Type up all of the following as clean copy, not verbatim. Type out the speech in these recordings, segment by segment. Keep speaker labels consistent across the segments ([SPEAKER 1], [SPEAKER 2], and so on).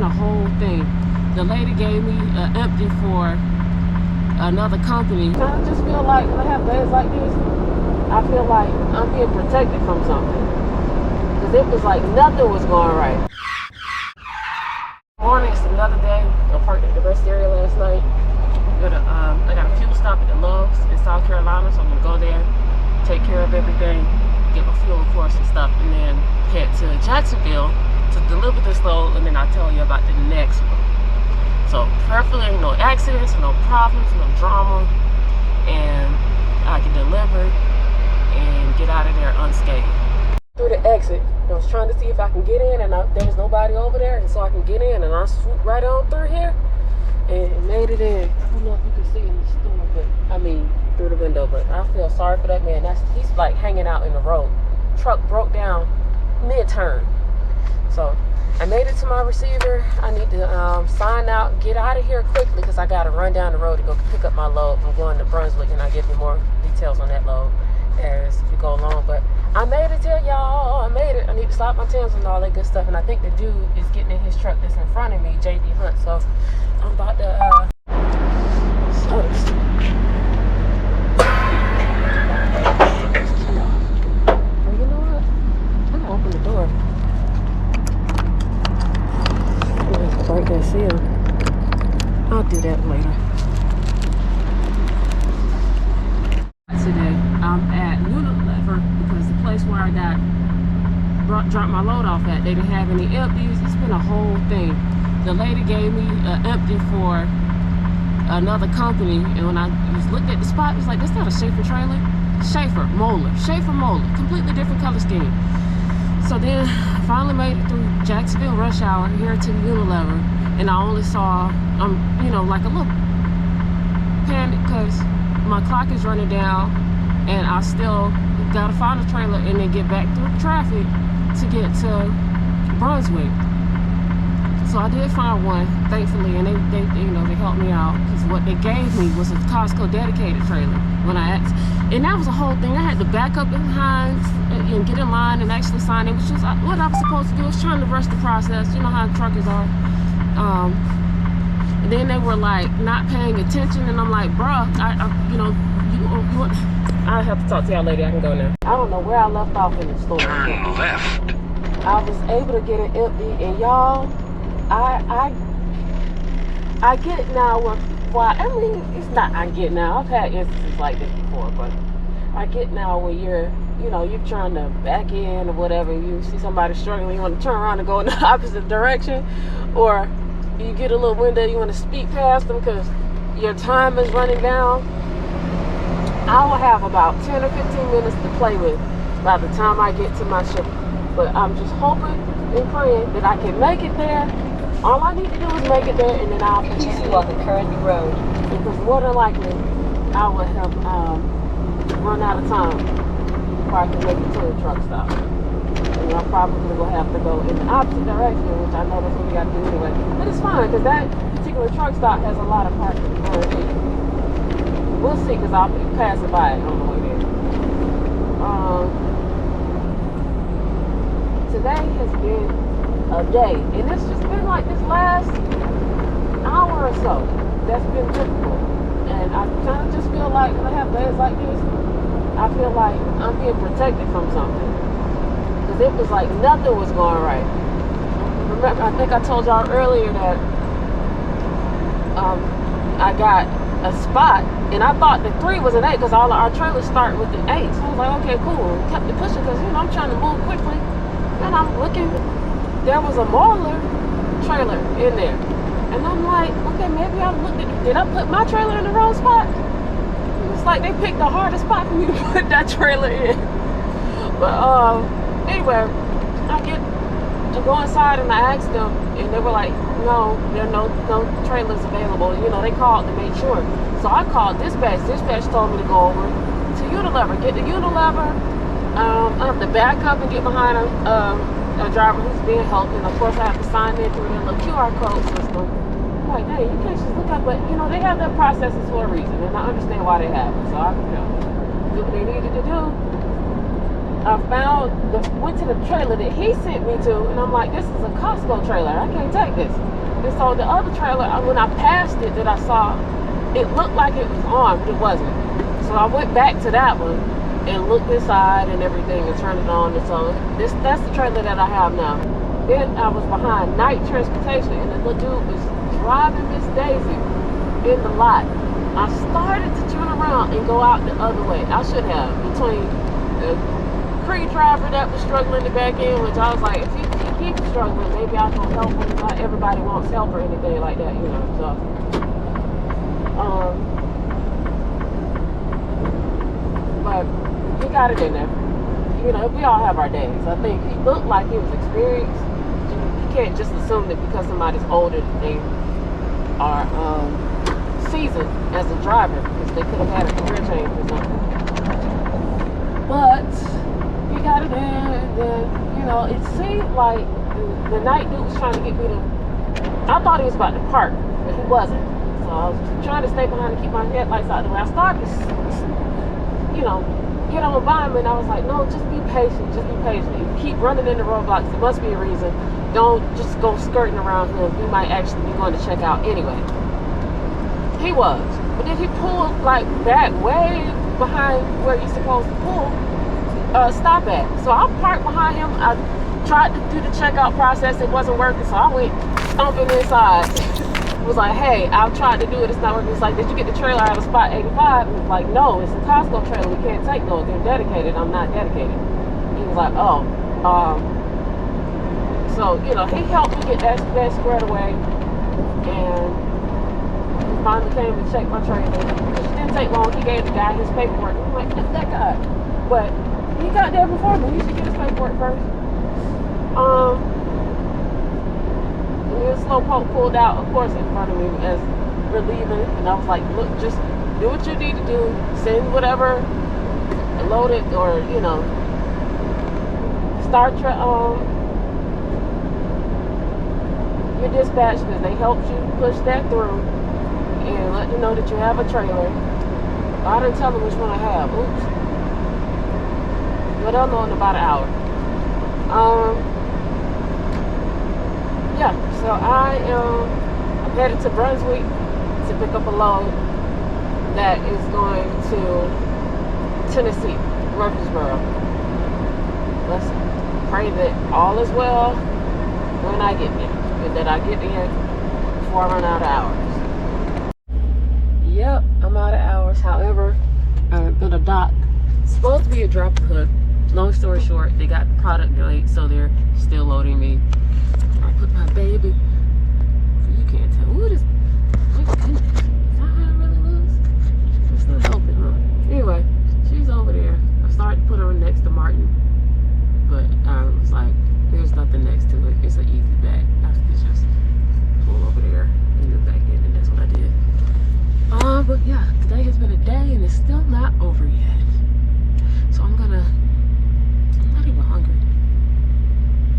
[SPEAKER 1] a whole thing. The lady gave me an empty for another company. I just feel like when I have days like this, I feel like I'm being protected from something. Because it was like nothing was going right. Morning, it's another day. I parked at the rest area last night. I got a fuel stop at the Lowe's in South Carolina, so I'm gonna go there, take care of everything, get my fuel, of course, and stuff, and then head to Jacksonville to deliver this load, and then I'll tell you about the next one. So prayerfully, no accidents, no problems, no drama, and I can deliver and get out of there unscathed. Through the exit, I was trying to see if I can get in, and there was nobody over there, and so I can get in, and I swooped right on through here and made it in. I don't know if you can see in the store, but I mean through the window, but I feel sorry for that man. He's like hanging out in the road. Truck broke down mid-turn. So I made it to my receiver. I need to sign out, get out of here quickly because I got to run down the road to go pick up my load. I'm going to Brunswick, and I'll give you more details on that load as we go along. But I made it to y'all. I made it. I need to stop my Timbs and all that good stuff. And I think the dude is getting in his truck that's in front of me, JB Hunt. So I'm about to so you know what? I'm gonna open the door. Break that seal. I'll do that later. Today I'm at Unilever because the place where I dropped my load off at, they didn't have any empties. It's been a whole thing. The lady gave me an empty for another company, and when I looked at the spot, it was like, that's not a Schaefer trailer. Schaefer Moeller, completely different color scheme. So then I finally made it through Jacksonville rush hour here to Unilever, and I only saw, like a little panic because my clock is running down, and I still gotta find a trailer and then get back through traffic to get to Brunswick. So I did find one, thankfully, and they helped me out because what they gave me was a Costco dedicated trailer when I asked. And that was a whole thing. I had to back up behind and get in line and actually sign it, which was what I was supposed to do. I was trying to rush the process. You know how truckers are. And then they were like not paying attention, and I'm like, bruh, I have to talk to y'all later. I can go now. I don't know where I left off in the store.
[SPEAKER 2] Turn left.
[SPEAKER 1] I was able to get it empty, and y'all, I get now it's not I get now. I've had instances like this before, but I get now when you're trying to back in or whatever, you see somebody struggling, you want to turn around and go in the opposite direction, or you get a little window, you want to speed past them because your time is running down. I will have about 10 or 15 minutes to play with by the time I get to my ship. But I'm just hoping and praying that I can make it there. All I need to do is make it there, and then I'll
[SPEAKER 3] continue on the Kearney Road.
[SPEAKER 1] Because more than likely, I will have run out of time before I can make it to the truck stop. And I'm probably going to have to go in the opposite direction, which I know that's what we got to do anyway. But it's fine, because that particular truck stop has a lot of parking. We'll see, because I'll be passing by it on the way there. Today has been a day, and it's just been like this last hour or so that's been difficult. And I kind of just feel like when I have days like this, I feel like I'm being protected from something. Because it was like nothing was going right. Remember, I think I told y'all earlier that I got a spot, and I thought the 3 was an 8 because all of our trailers start with an 8. So I was like, okay, cool. Kept it pushing because, I'm trying to move quickly. And I'm looking, there was a Moeller trailer in there. And I'm like, okay, maybe I looked at, did I put my trailer in the wrong spot? It's like they picked the hardest spot for me to put that trailer in. But anyway, I go inside and I asked them, and they were like, no, there are no trailers available. They called to make sure. So I called dispatch. Dispatch told me to go over to Unilever, get the Unilever. I have to back up and get behind a driver who's being helped, and of course I have to sign in through their little QR code system. I'm like, hey, you can't just look up, but they have their processes for a reason, and I understand why they have it. So I, do what they needed to do. went to the trailer that he sent me to, and I'm like, this is a Costco trailer. I can't take this. And so the other trailer, when I passed it, that I saw, it looked like it was on, but it wasn't. So I went back to that one and looked inside and everything and turned it on. And so that's the trailer that I have now. Then I was behind night transportation, and the little dude was driving Miss Daisy in the lot. I started to turn around and go out the other way. I should have, between the Cree driver that was struggling to back in, which I was like, if he keeps struggling, maybe I can help him. Not everybody wants help or anything like that, you know. So, but he got it in there. You know, we all have our days. I think he looked like he was experienced. You can't just assume that because somebody's older that they are seasoned as a driver, because they could have had a career change or something. But he got it in, and then, you know, it seemed like the night dude was trying to get me to, I thought he was about to park, but he wasn't. So I was trying to stay behind and keep my headlights out the way. I started to, you know, get on by him, and I was like, no, just be patient, just be patient. You keep running into roadblocks, there must be a reason. Don't just go skirting around him. He might actually be going to check out anyway. He was. But then he pulled like back way behind where you're supposed to pull, stop at. So I parked behind him. I tried to do the checkout process. It wasn't working, so I went stomping inside. Was like, hey, I've tried to do it, it's not working. It's like, did you get the trailer out of spot 85? He was like, no, it's a Costco trailer, we can't take those, they're dedicated, I'm not dedicated. He was like, oh, so, you know, he helped me get that squared away, and he finally came and checked my trailer. It didn't take long. He gave the guy his paperwork. I'm like, that's that guy. But he got there before me. He should get his paperwork first. His slowpoke pulled out, of course, in front of me as we're leaving, and I was like, look, just do what you need to do. Send whatever, load it, or, you know, start your dispatch, because they helped you push that through and let you know that you have a trailer. I didn't tell them which one I have. Oops. But I'll know in about an hour. Yeah, so I'm headed to Brunswick to pick up a load that is going to Tennessee, Murfreesboro. Let's pray that all is well when I get there, and that I get there before I run out of hours. Yep, I'm out of hours. However, I'm gonna dock. It's supposed to be a drop and hook. Long story short, they got the product delayed, so they're still loading me. I put my baby. You can't tell. Ooh, this. My goodness. Is that how I really lose? It's not helping, huh? Anyway, she's over there. I started to put her next to Martin, but I was like, there's nothing next to it. It's an easy back. I could just pull over there and the back end, and that's what I did. But yeah, today has been a day, and it's still not over yet. So I'm not even hungry.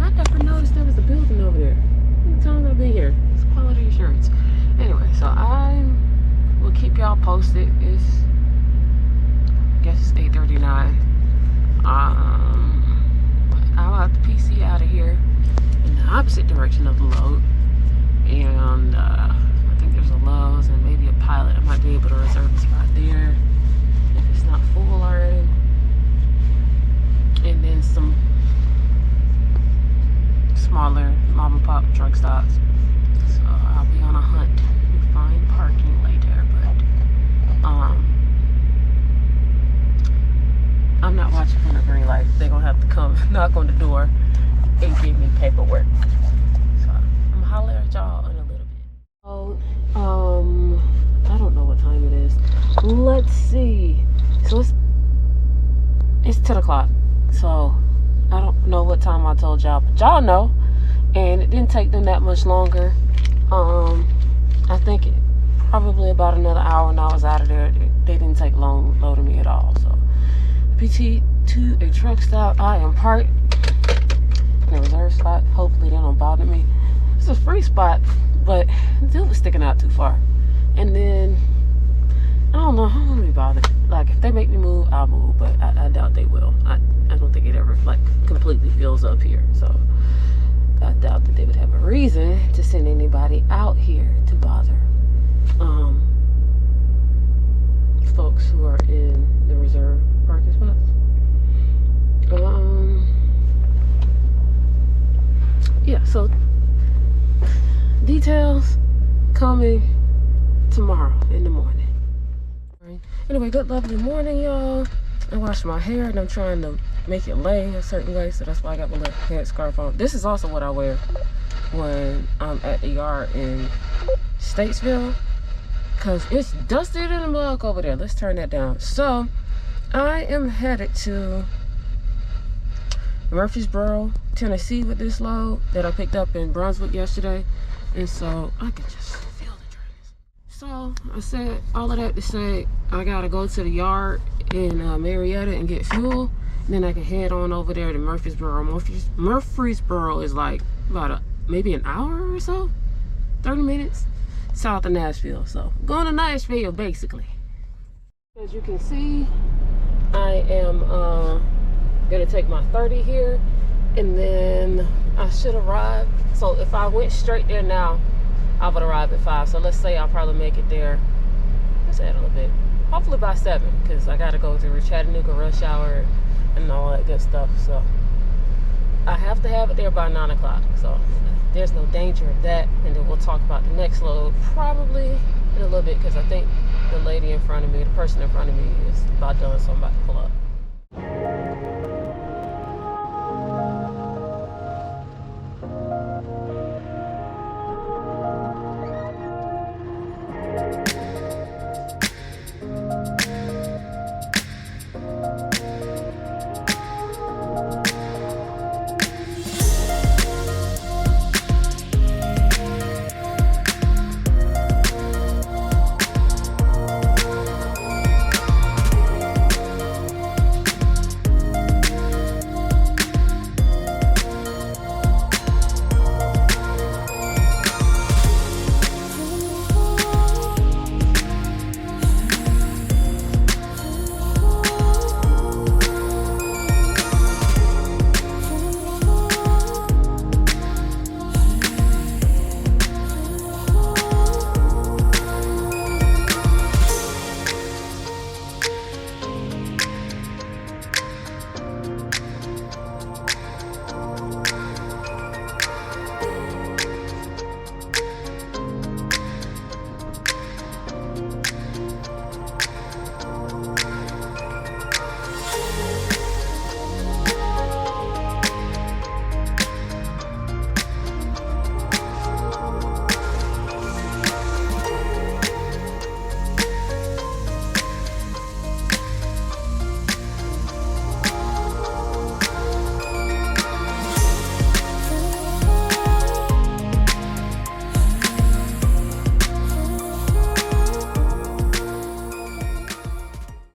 [SPEAKER 1] I never noticed there was a building over there. How many times I've been here? It's quality assurance. Anyway, so I will keep y'all posted. I guess it's 8:39. I'll have the PC out of here in the opposite direction of the load. And I think there's a Lowe's and maybe a Pilot. I might be able to reserve a spot there if it's not full already. And then some smaller mom and pop truck stops. So I'll be on a hunt to find parking later, but I'm not watching from the green light. They're gonna have to come knock on the door and give me paperwork. So I'm gonna holler at y'all in a little bit. Oh, I don't know what time it is. Let's see. So it's 10 o'clock. So I don't know what time I told y'all, but y'all know. And it didn't take them that much longer. I think probably about another hour and I was out of there. They didn't take long loading me at all. So PT to a truck stop. I am parked in a reserve spot. Hopefully they don't bother me. It's a free spot, but the dude was sticking out too far. And then don't know. I don't want to be bothered. Like, if they make me move, I'll move, but I doubt they will. I don't think it ever, like, completely fills up here. So, I doubt that they would have a reason to send anybody out here to bother folks who are in the reserve parking spots. Yeah, so details coming tomorrow in the morning. Anyway, good lovely morning, y'all. I washed my hair and I'm trying to make it lay a certain way, so that's why I got my little head scarf on. This is also what I wear when I'm at the yard in Statesville, because it's dusted in the mug over there. Let's turn that down. So I am headed to Murfreesboro, Tennessee with this load that I picked up in Brunswick yesterday, and so I can just feel the dryness. So I said all of that to say I gotta go to the yard in Marietta and get fuel, and then I can head on over there to Murfreesboro. Murfreesboro is like about maybe an hour or so, 30 minutes south of Nashville. So I'm going to Nashville basically. As you can see, I am gonna take my 30 here, and then I should arrive. So if I went straight there now, I would arrive at 5. So let's say I'll probably make it there, let's add a little bit, hopefully by 7, because I gotta go through Chattanooga rush hour and all that good stuff. So I have to have it there by 9 o'clock. So there's no danger of that. And then we'll talk about the next load probably in a little bit, because I think the lady in front of me, the person in front of me, is about done, so I'm about to pull up.